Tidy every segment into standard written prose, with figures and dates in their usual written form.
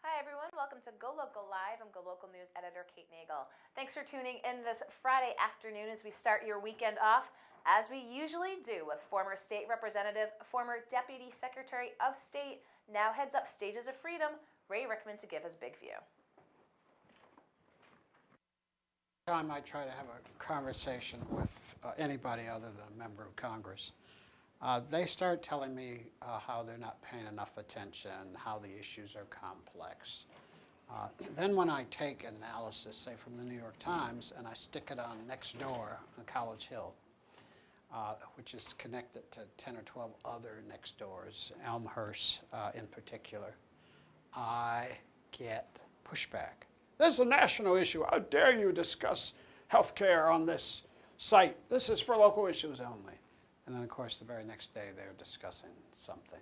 Hi everyone, welcome to GoLocal Live. I'm GoLocal News Editor Kate Nagel. Thanks for tuning in this Friday afternoon as we start your weekend off, as we usually do, with former state representative, former Deputy Secretary of State, now heads up Stages of Freedom, Ray Rickman, to give his big view. Time I try to have a conversation with anybody other than a member of Congress, they start telling me how they're not paying enough attention, how the issues are complex. Then when I take analysis, say from the New York Times, and I stick it on next door on College Hill, which is connected to 10 or 12 other next doors, Elmhurst in particular, I get pushback. This is a national issue. How dare you discuss health care on this site? This is for local issues only. And then, of course, the very next day they're discussing something.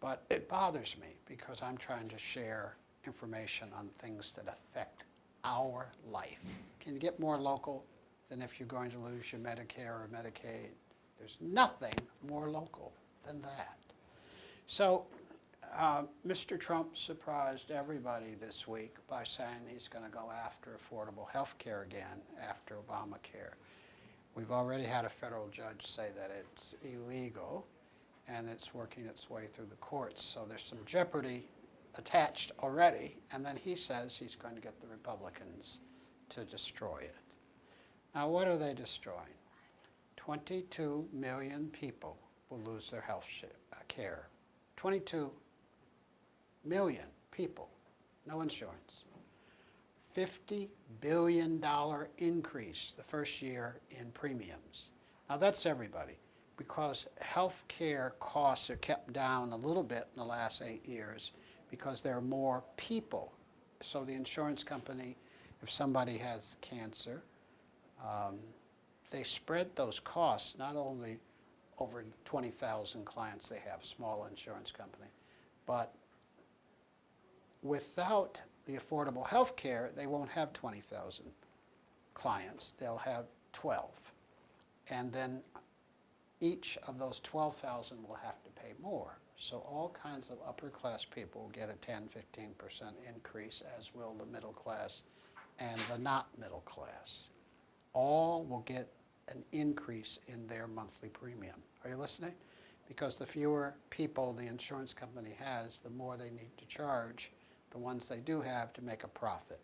But it bothers me because I'm trying to share information on things that affect our life. Can you get more local than if you're going to lose your Medicare or Medicaid? There's nothing more local than that. So Mr. Trump surprised everybody this week by saying he's going to go after affordable health care again after Obamacare. We've already had a federal judge say that it's illegal and it's working its way through the courts. So there's some jeopardy attached already, and then he says he's going to get the Republicans to destroy it. Now, what are they destroying? 22 million people will lose their health care. 22 million people, no insurance. $50 billion increase the first year in premiums. Now that's everybody, because health care costs are kept down a little bit in the last 8 years because there are more people. So the insurance company, if somebody has cancer, they spread those costs not only over 20,000 clients they have, small insurance company, but without the affordable health care, they won't have 20,000 clients. They'll have 12. And then each of those 12,000 will have to pay more. So all kinds of upper class people will get a 10, 15% increase, as will the middle class and the not middle class. All will get an increase in their monthly premium. Are you listening? Because the fewer people the insurance company has, the more they need to charge the ones they do have to make a profit.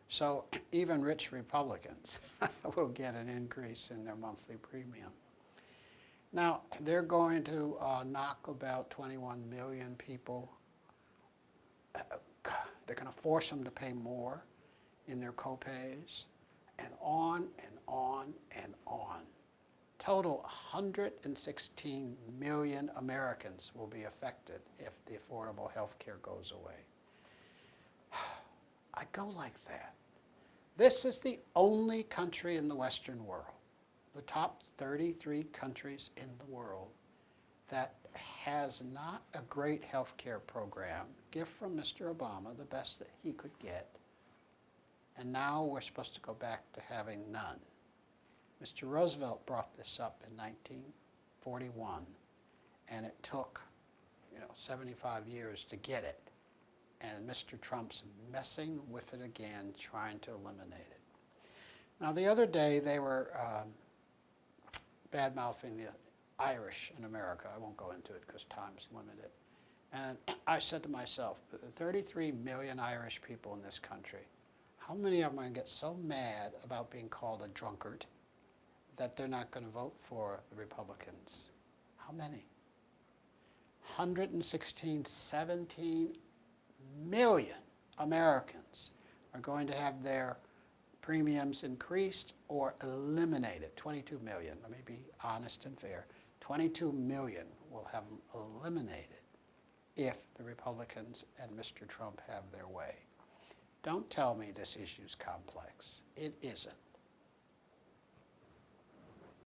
So even rich Republicans will get an increase in their monthly premium. Now, they're going to knock about 21 million people. They're going to force them to pay more in their copays, and on and on and on. Total 116 million Americans will be affected if the affordable health care goes away. I go like that. This is the only country in the Western world, the top 33 countries in the world, that has not a great health care program. Gift from Mr. Obama, the best that he could get. And now we're supposed to go back to having none. Mr. Roosevelt brought this up in 1941, and it took 75 years to get it. And Mr. Trump's messing with it again, trying to eliminate it. Now, the other day, they were bad-mouthing the Irish in America. I won't go into it because time's limited. And I said to myself, 33 million Irish people in this country, how many of them are going to get so mad about being called a drunkard that they're not going to vote for the Republicans? How many? 17 million Americans are going to have their premiums increased or eliminated. 22 million, let me be honest and fair. 22 million will have them eliminated if the Republicans and Mr. Trump have their way. Don't tell me this issue's complex. It isn't.